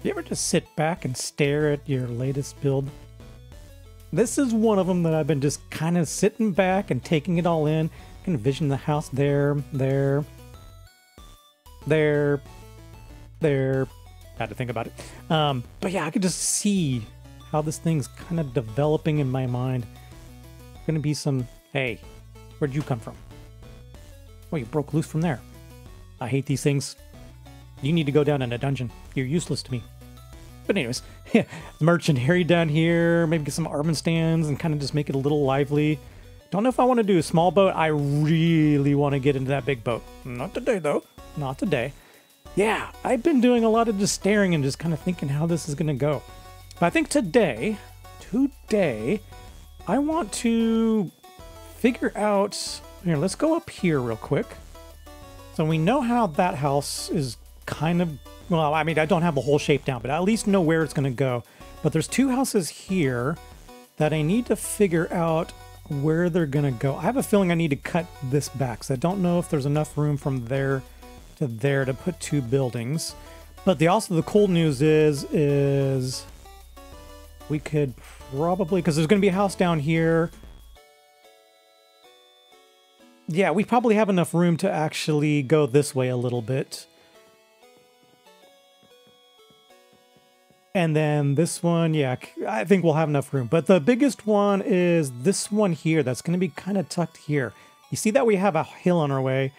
You ever just sit back and stare at your latest build? This is one of them that I've been just kind of sitting back and taking it all in. I can envision the house there. Had to think about it. But yeah, I could just see how this thing's kind of developing in my mind. Gonna be some, hey, where'd you come from? Oh, you broke loose from there. I hate these things. You need to go down in a dungeon. You're useless to me. But anyways, merchant area down here. Maybe get some arbor stands and kind of just make it a little lively. Don't know if I want to do a small boat. I really want to get into that big boat. Not today, though. Not today. Yeah, I've been doing a lot of just staring and just kind of thinking how this is going to go. But I think today, I want to figure out... Here, let's go up here real quick. So we know how that house is kind of... Well, I mean, I don't have the whole shape down, but I at least know where it's going to go. But there's two houses here that I need to figure out where they're going to go. I have a feeling I need to cut this back, so I don't know if there's enough room from there to there to put two buildings. But the cool news is we could probably, because there's going to be a house down here. Yeah, we probably have enough room to actually go this way a little bit. And then this one, yeah, I think we'll have enough room. But the biggest one is this one here. That's going to be kind of tucked here. You see that we have a hill on our way.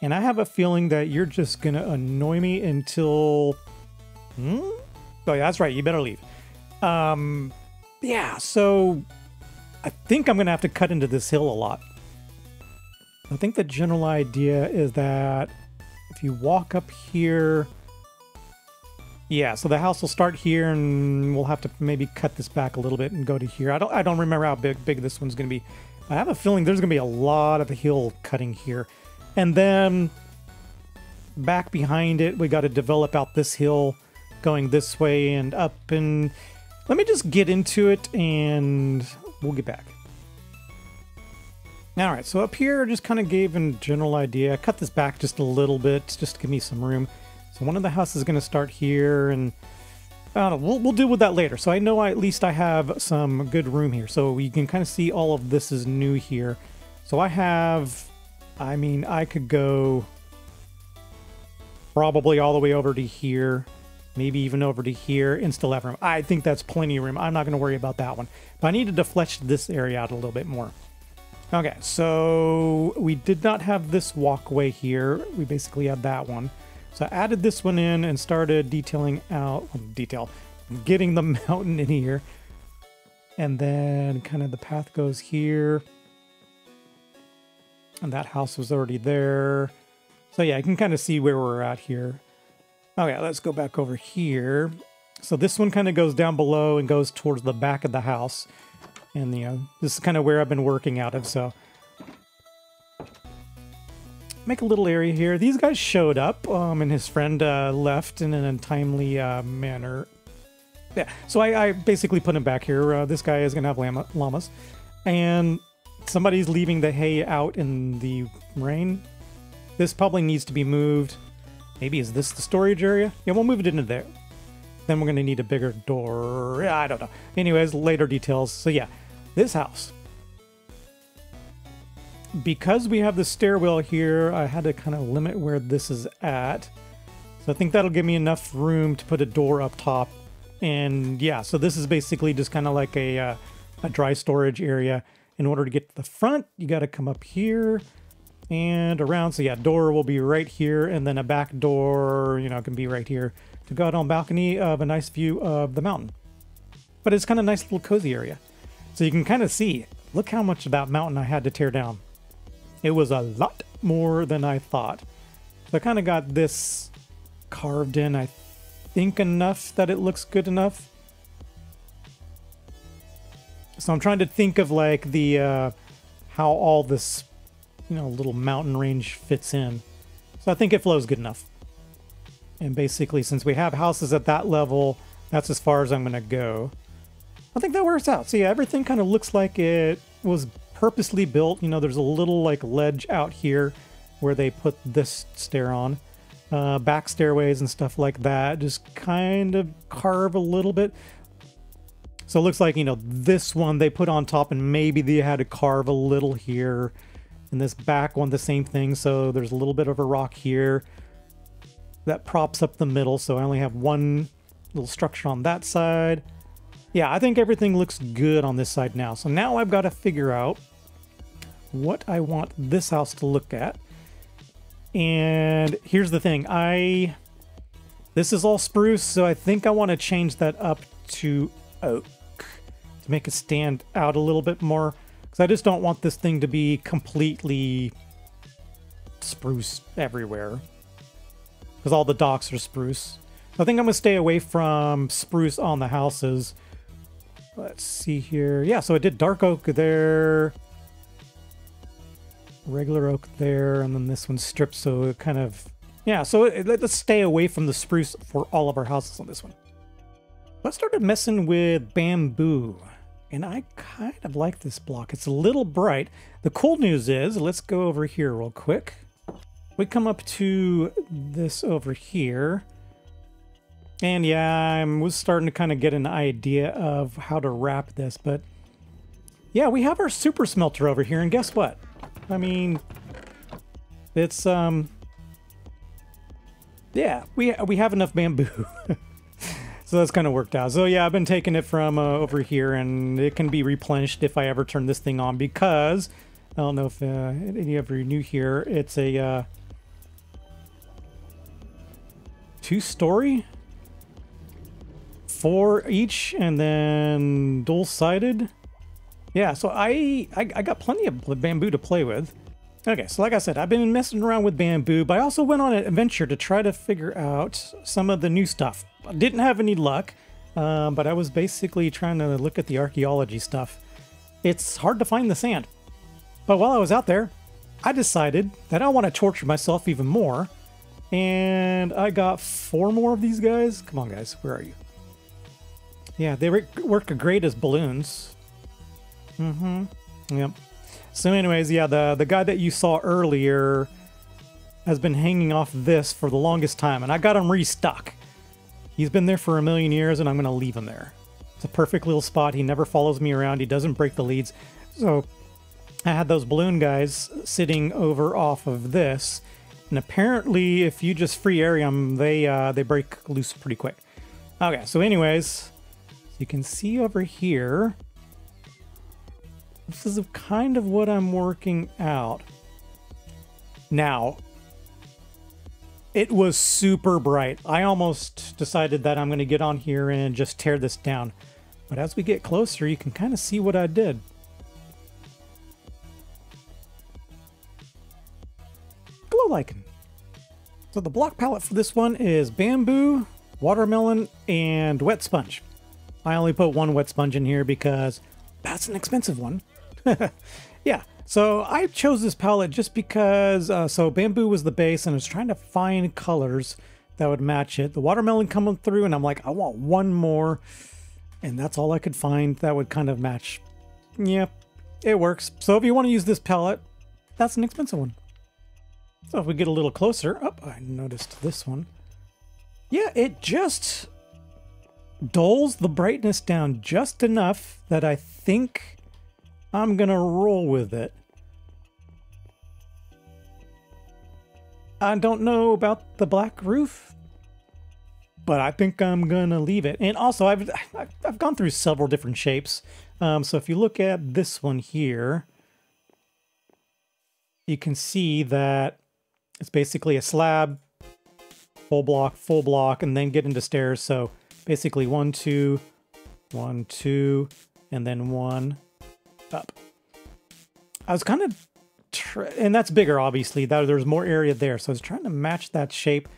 And I have a feeling that you're just going to annoy me until... Oh, yeah, that's right. You better leave. Yeah, so I think I'm going to have to cut into this hill a lot. I think the general idea is that if you walk up here... Yeah, so the house will start here, and we'll have to maybe cut this back a little bit and go to here. I don't remember how big this one's going to be. I have a feeling there's going to be a lot of hill cutting here. And then back behind it, we got to develop out this hill going this way and up. And let me just get into it, and we'll get back. All right, so up here, I just kind of gave a general idea. I cut this back just a little bit just to give me some room. So one of the houses is going to start here, and I don't know, we'll deal with that later. So I know at least I have some good room here. So you can kind of see all of this is new here. So I have, I mean, I could go probably all the way over to here, maybe even over to here, and still have room. I think that's plenty of room. I'm not going to worry about that one. But I needed to flesh this area out a little bit more. Okay, so we did not have this walkway here. We basically had that one. So I added this one in and started getting the mountain in here. And then kind of the path goes here. And that house was already there. So yeah, I can kind of see where we're at here. Okay, let's go back over here. So this one kind of goes down below and goes towards the back of the house. And, you know, this is kind of where I've been working out of, so... Make a little area here. These guys showed up, and his friend left in an untimely manner. Yeah, so I basically put him back here. This guy is going to have llamas. And somebody's leaving the hay out in the rain. This probably needs to be moved. Maybe is this the storage area? Yeah, we'll move it into there. Then we're going to need a bigger door. Yeah, I don't know. Anyways, later details. So yeah, this house. Because we have the stairwell here, I had to kind of limit where this is at. So I think that'll give me enough room to put a door up top. And yeah, so this is basically just kind of like a dry storage area. In order to get to the front, you got to come up here and around. So yeah, door will be right here, and then a back door, you know, can be right here to go out on balcony of a nice view of the mountain. But it's kind of a nice little cozy area. So you can kind of see, look how much of that mountain I had to tear down. It was a lot more than I thought. So I kind of got this carved in, I think, enough that it looks good enough. So I'm trying to think of like the how all this, you know, little mountain range fits in. So I think it flows good enough. And basically, since we have houses at that level, that's as far as I'm going to go. I think that works out. So yeah, everything kind of looks like it was purposely built. You know, there's a little like ledge out here where they put this stair on. back stairways and stuff like that. Just kind of carve a little bit. So it looks like, you know, this one they put on top and maybe they had to carve a little here. And this back one, the same thing. So there's a little bit of a rock here that props up the middle. So I only have one little structure on that side. Yeah, I think everything looks good on this side now. So now I've got to figure out what I want this house to look at. And here's the thing. This is all spruce, so I think I want to change that up to oak to make it stand out a little bit more, because I just don't want this thing to be completely spruce everywhere, because all the docks are spruce. I think I'm gonna stay away from spruce on the houses. Let's see here. Yeah, so I did dark oak there, regular oak there, and then this one's stripped, so it kind of, yeah, so let's stay away from the spruce for all of our houses on this one. I started messing with bamboo, and I kind of like this block. It's a little bright. The cool news is, let's go over here real quick. We come up to this over here, and yeah, I was starting to kind of get an idea of how to wrap this, but yeah, we have our super smelter over here, and guess what? I mean, it's, yeah, we have enough bamboo. So that's kind of worked out. So yeah, I've been taking it from over here, and it can be replenished if I ever turn this thing on, because I don't know if any of you are new here. It's a 2-story, 4 each, and then dual-sided. Yeah, so I got plenty of bamboo to play with. Okay, so like I said, I've been messing around with bamboo, but I also went on an adventure to try to figure out some of the new stuff. I didn't have any luck, but I was basically trying to look at the archaeology stuff. It's hard to find the sand. But while I was out there, I decided that I want to torture myself even more, and I got 4 more of these guys. Come on, guys, where are you? Yeah, they work great as balloons. Yep. So anyways, yeah, the guy that you saw earlier has been hanging off this for the longest time, and I got him restuck. He's been there for a million years, and I'm going to leave him there. It's a perfect little spot. He never follows me around. He doesn't break the leads. So I had those balloon guys sitting over off of this, and apparently if you just free area them, they break loose pretty quick. Okay, so anyways, you can see over here, this is kind of what I'm working out. Now, it was super bright. I almost decided that I'm going to get on here and just tear this down. But as we get closer, you can kind of see what I did. Glow lichen. So the block palette for this one is bamboo, watermelon, and wet sponge. I only put 1 wet sponge in here because that's an expensive one. Yeah, so I chose this palette just because, so bamboo was the base, and I was trying to find colors that would match it. The watermelon coming through, and I'm like, I want 1 more, and that's all I could find that would kind of match. Yep, it works. So if you want to use this palette, that's an expensive one. So if we get a little closer, oh, I noticed this one. Yeah, it just dulls the brightness down just enough that I think I'm gonna roll with it. I don't know about the black roof, but I think I'm gonna leave it. And also, I've gone through several different shapes. So if you look at this one here, you can see that it's basically a slab, full block, and then get into stairs. So basically 1, 2, 1, 2, and then 1 up. I was kind of, and that's bigger, obviously. There's more area there, so I was trying to match that shape.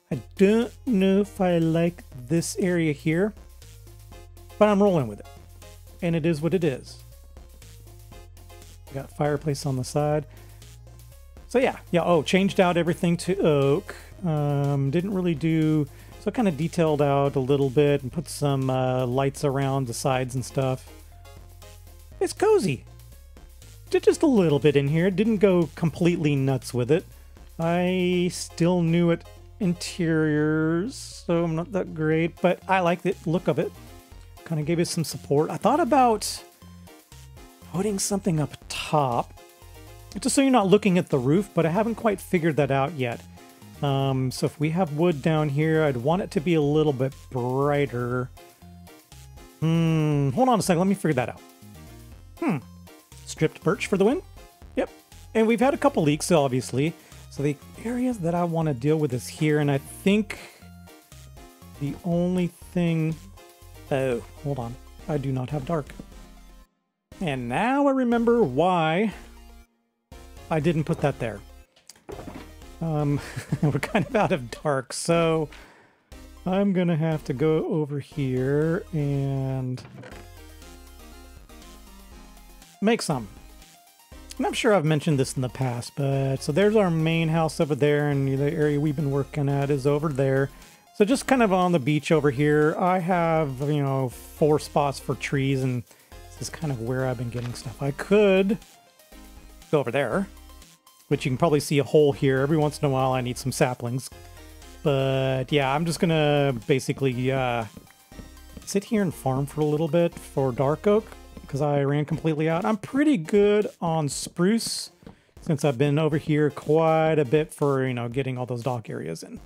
I don't know if I like this area here, but I'm rolling with it, and it is what it is. Got fireplace on the side. So yeah. Oh, changed out everything to oak. Didn't really do, so I kind of detailed out a little bit and put some lights around the sides and stuff. It's cozy. Did just a little bit in here. Didn't go completely nuts with it. I still knew it interiors, so I'm not that great, but I like the look of it. Kind of gave it some support. I thought about putting something up top, just so you're not looking at the roof, but I haven't quite figured that out yet. So if we have wood down here, I'd want it to be a little bit brighter. Hold on a second, let me figure that out. Stripped birch for the win? Yep. And we've had a couple leaks, obviously. So the areas that I want to deal with is here, and I think the only thing... Oh, hold on. I do not have dark. And now I remember why I didn't put that there. We're kind of out of dark, so I'm gonna have to go over here and make some. And I'm sure I've mentioned this in the past, but so there's our main house over there, and the area we've been working at is over there. So just kind of on the beach over here, I have, you know, 4 spots for trees, and this is kind of where I've been getting stuff. I could go over there, which you can probably see a hole here. Every once in a while I need some saplings. But yeah, I'm just gonna basically sit here and farm for a little bit for dark oak, because I ran completely out. I'm pretty good on spruce, since I've been over here quite a bit for, you know, getting all those dock areas in.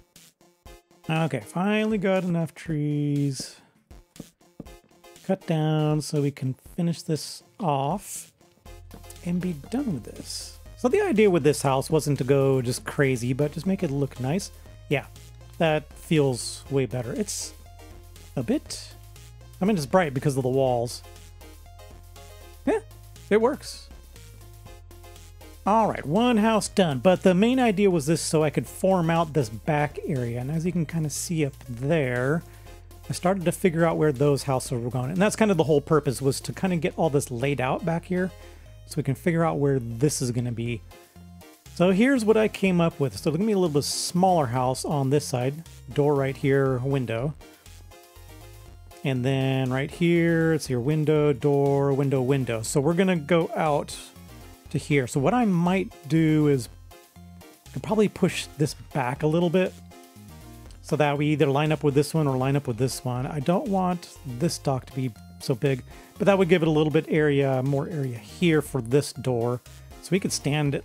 Okay, finally got enough trees cut down so we can finish this off and be done with this. So the idea with this house wasn't to go just crazy, but just make it look nice. Yeah, that feels way better. It's a bit... I mean, it's bright because of the walls. Yeah, it works. All right, one house done. But the main idea was this, so I could form out this back area. And as you can kind of see up there, I started to figure out where those houses were going. And that's kind of the whole purpose, was to kind of get all this laid out back here, so we can figure out where this is going to be. So here's what I came up with. So there's going to be a little bit smaller house on this side. Door right here, window. And then right here, it's your window, door, window, window. So we're going to go out to here. So what I might do is I could probably push this back a little bit, so that we either line up with this one or line up with this one. I don't want this dock to be so big, but that would give it a little bit more area here for this door. So we could stand it.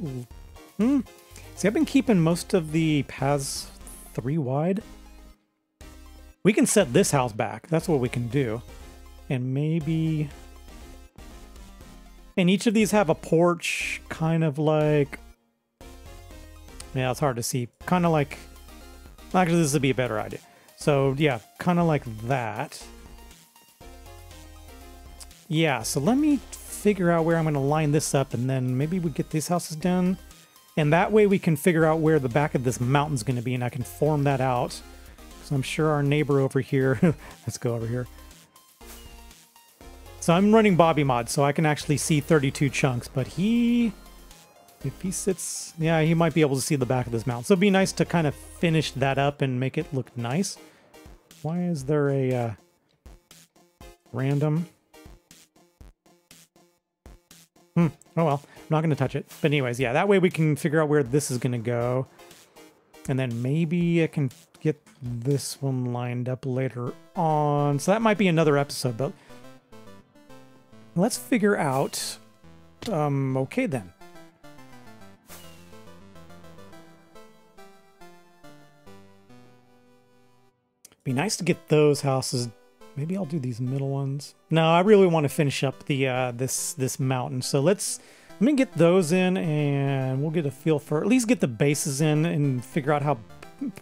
See, I've been keeping most of the paths 3 wide. We can set this house back. That's what we can do. And maybe... And each of these have a porch, kind of like... Yeah, it's hard to see. Kind of like... Actually, this would be a better idea. So, yeah, kind of like that. Yeah, so let me figure out where I'm going to line this up, and then maybe we get these houses done. And that way we can figure out where the back of this mountain's going to be, and I can form that out. So I'm sure our neighbor over here... Let's go over here. So I'm running Bobby Mod, so I can actually see 32 chunks, but he... If he sits... Yeah, he might be able to see the back of this mountain. So it'd be nice to kind of finish that up and make it look nice. Why is there a random... Oh well, I'm not going to touch it. But anyways, yeah, that way we can figure out where this is going to go. And then maybe I can get this one lined up later on. So that might be another episode, but... Let's figure out... okay then. Be nice to get those houses. Maybe I'll do these middle ones. No, I really want to finish up the this mountain. So let me get those in, and we'll get a feel for, at least get the bases in and figure out how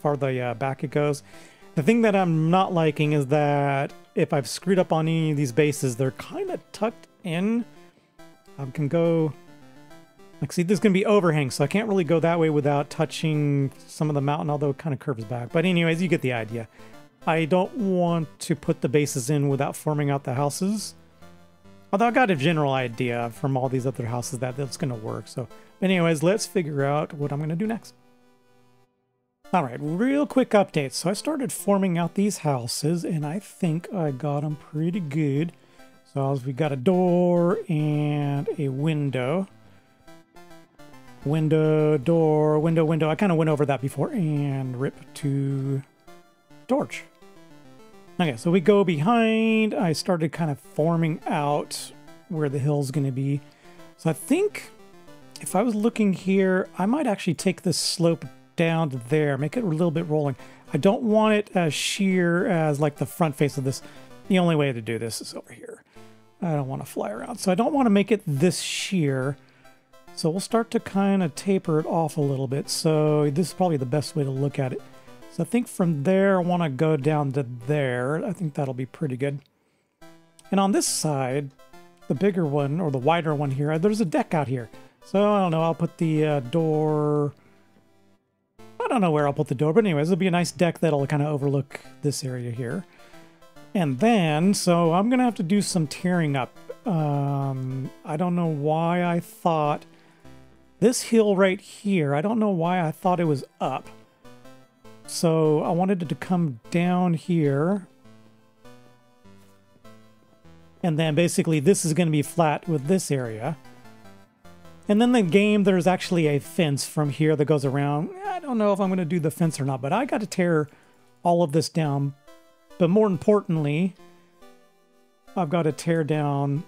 far the back it goes. The thing that I'm not liking is that if I've screwed up on any of these bases, they're kind of tucked in. I can go, like, see, this is going to be overhang, so I can't really go that way without touching some of the mountain, although it kind of curves back. But anyways, you get the idea. I don't want to put the bases in without forming out the houses. Although I got a general idea from all these other houses that that's going to work. So anyways, let's figure out what I'm going to do next. All right, real quick update. So I started forming out these houses, and I think I got them pretty good. So we got a door and a window. Window, door, window, window. I kind of went over that before. And rip to torch. Okay, so we go behind. I started kind of forming out where the hill's going to be. So I think if I was looking here, I might actually take this slope down to there, make it a little bit rolling. I don't want it as sheer as like the front face of this. The only way to do this is over here. I don't want to fly around. So I don't want to make it this sheer. So we'll start to kind of taper it off a little bit. So this is probably the best way to look at it. So I think from there, I want to go down to there. I think that'll be pretty good. And on this side, the bigger one, or the wider one here, there's a deck out here. So I don't know, I'll put the door... I don't know where I'll put the door, but anyways, it'll be a nice deck that'll kind of overlook this area here. And then, so I'm going to have to do some tearing up. I don't know why I thought... This hill right here, I don't know why I thought it was up. So I wanted it to come down here. And then basically this is going to be flat with this area. And then the game, there's actually a fence from here that goes around. I don't know if I'm going to do the fence or not, but I got to tear all of this down. But more importantly, I've got to tear down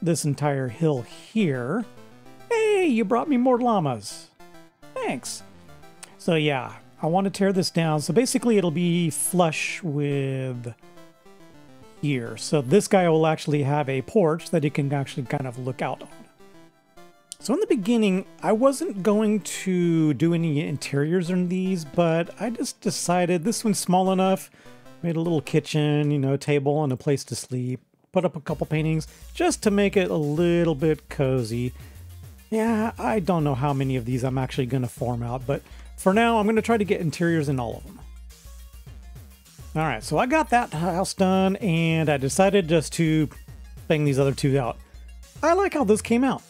this entire hill here. Hey, you brought me more llamas. Thanks. So yeah, I want to tear this down. So basically it'll be flush with here. So this guy will actually have a porch that he can actually kind of look out on. So in the beginning, I wasn't going to do any interiors in these, but I just decided this one's small enough. Made a little kitchen, you know, table and a place to sleep. Put up a couple paintings just to make it a little bit cozy. Yeah, I don't know how many of these I'm actually going to form out, but for now, I'm going to try to get interiors in all of them. All right, so I got that house done, and I decided just to bang these other two out. I like how this came out.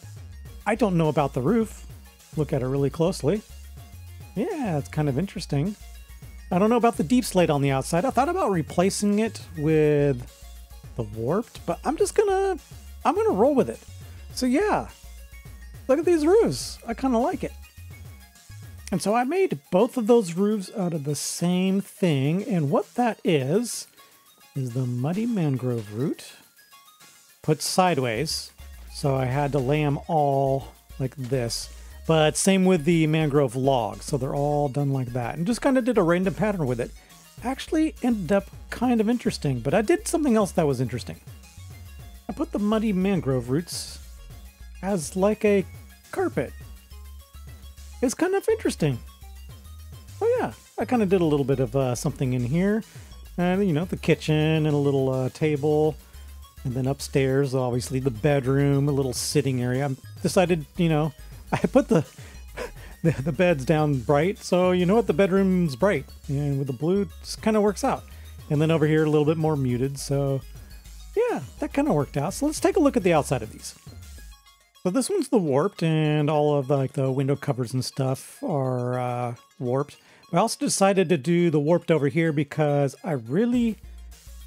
I don't know about the roof. Look at it really closely. Yeah, it's kind of interesting. I don't know about the deep slate on the outside. I thought about replacing it with the warped, but I'm gonna roll with it. So yeah, look at these roofs. I kind of like it. And so I made both of those roofs out of the same thing. And what that is the muddy mangrove root put sideways. So I had to lay them all like this. But same with the mangrove log. So they're all done like that. And just kind of did a random pattern with it. Actually ended up kind of interesting. But I did something else that was interesting. I put the muddy mangrove roots as like a carpet. It's kind of interesting. Oh yeah, I kind of did a little bit of something in here. And, you know, the kitchen and a little table. And then upstairs, obviously, the bedroom, a little sitting area. I decided, you know, I put the beds down bright. So, you know what? The bedroom's bright. And with the blue, it just kind of works out. And then over here, a little bit more muted. So, yeah, that kind of worked out. So let's take a look at the outside of these. So this one's the warped, and all of like the window covers and stuff are warped. I also decided to do the warped over here because I really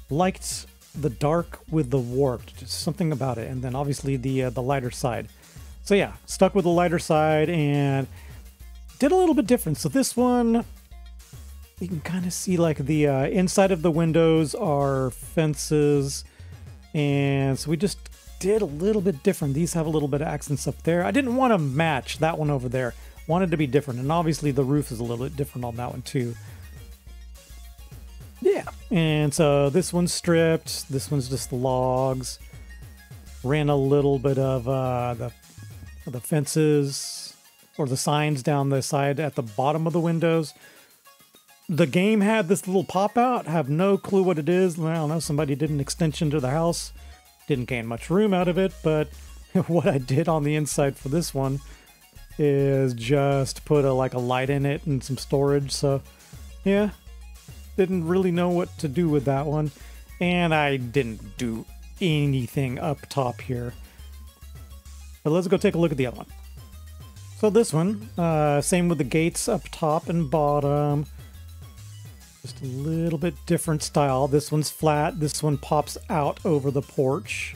liked the dark with the warped. Just something about it. And then obviously the lighter side. So yeah, stuck with the lighter side and did a little bit different. So this one, you can kind of see like the inside of the windows are fences. And so we just did a little bit different. These have a little bit of accents up there. I didn't want to match that one over there. Wanted to be different. And obviously the roof is a little bit different on that one too. Yeah. And so this one's stripped. This one's just the logs. Ran a little bit of the fences or the signs down the side at the bottom of the windows. The game had this little pop out. Have no clue what it is. I don't know. Somebody did an extension to the house. Didn't gain much room out of it, but what I did on the inside for this one is just put like a light in it and some storage. So yeah, didn't really know what to do with that one. And I didn't do anything up top here. But let's go take a look at the other one. So this one, same with the gates up top and bottom. Just a little bit different style. This one's flat. This one pops out over the porch.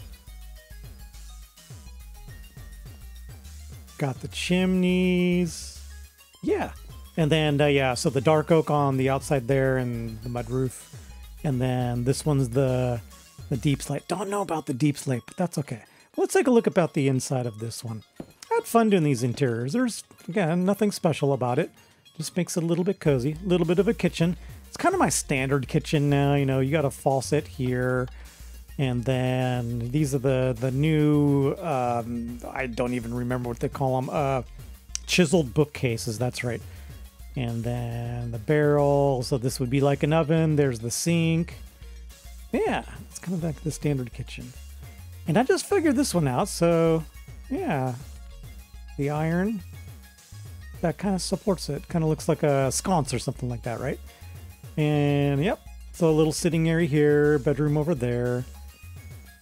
Got the chimneys. Yeah. And then, yeah, so the dark oak on the outside there and the mud roof. And then this one's the deep slate. Don't know about the deep slate, but that's okay. Let's take a look about the inside of this one. I had fun doing these interiors. There's, again, nothing special about it. Just makes it a little bit cozy, a little bit of a kitchen. It's kind of my standard kitchen now. You know, you got a faucet here. And then these are the new, I don't even remember what they call them, chiseled bookcases, that's right. And then the barrel, so this would be like an oven. There's the sink. Yeah, it's kind of like the standard kitchen. And I just figured this one out, so yeah. The iron, that kind of supports it. Kind of looks like a sconce or something like that, right? And yep, so a little sitting area here, bedroom over there.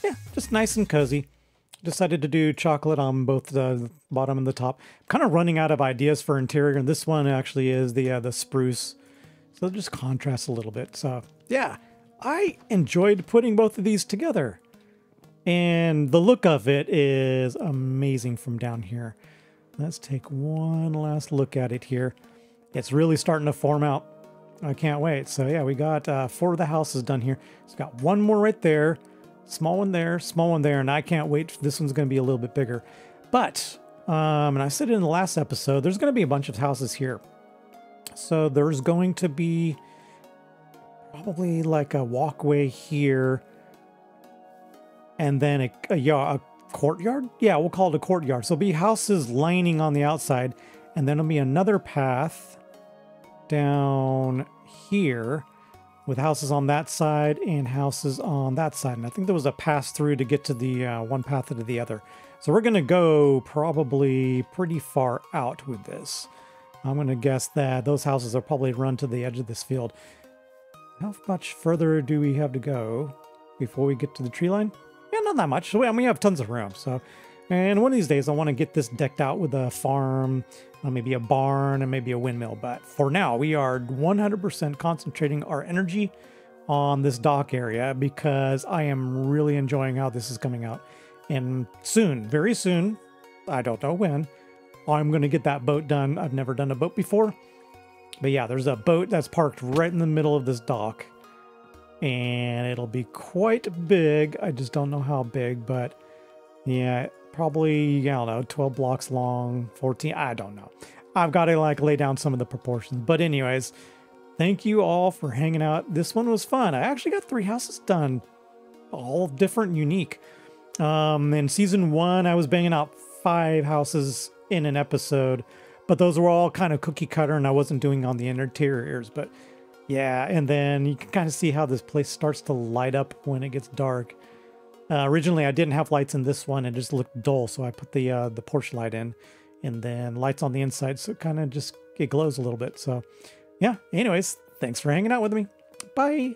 Yeah, just nice and cozy. Decided to do chocolate on both the bottom and the top. Kind of running out of ideas for interior, and this one actually is the spruce. So it just contrasts a little bit. So yeah, I enjoyed putting both of these together. And the look of it is amazing from down here. Let's take one last look at it here. It's really starting to form out. I can't wait. So yeah, we got 4 of the houses done here. It's got one more right there. Small one there, and I can't wait. This one's going to be a little bit bigger. But, and I said it in the last episode, there's going to be a bunch of houses here. So there's going to be probably like a walkway here. And then a courtyard? Yeah, we'll call it a courtyard. So it'll be houses lining on the outside. And then it'll be another path down here, with houses on that side and houses on that side. And I think there was a pass through to get to the one path to the other. So we're going to go probably pretty far out with this. I'm going to guess that those houses are probably run to the edge of this field. How much further do we have to go before we get to the tree line? Yeah, not that much. So we have tons of room. So, and one of these days I want to get this decked out with a farm, maybe a barn, and maybe a windmill. But for now, we are 100% concentrating our energy on this dock area because I am really enjoying how this is coming out. And soon, very soon, I don't know when, I'm going to get that boat done. I've never done a boat before. But yeah, there's a boat that's parked right in the middle of this dock. And it'll be quite big. I just don't know how big, but yeah, probably, I don't know, 12 blocks long, 14, I don't know. I've got to like lay down some of the proportions. But anyways, thank you all for hanging out. This one was fun. I actually got 3 houses done, all different and unique. In season 1, I was banging out 5 houses in an episode, but those were all kind of cookie cutter and I wasn't doing on the interiors. But yeah, and then you can kind of see how this place starts to light up when it gets dark. Originally, I didn't have lights in this one. It just looked dull, so I put the porch light in. And then lights on the inside, so it kind of just, it glows a little bit. So, yeah, anyways, thanks for hanging out with me. Bye!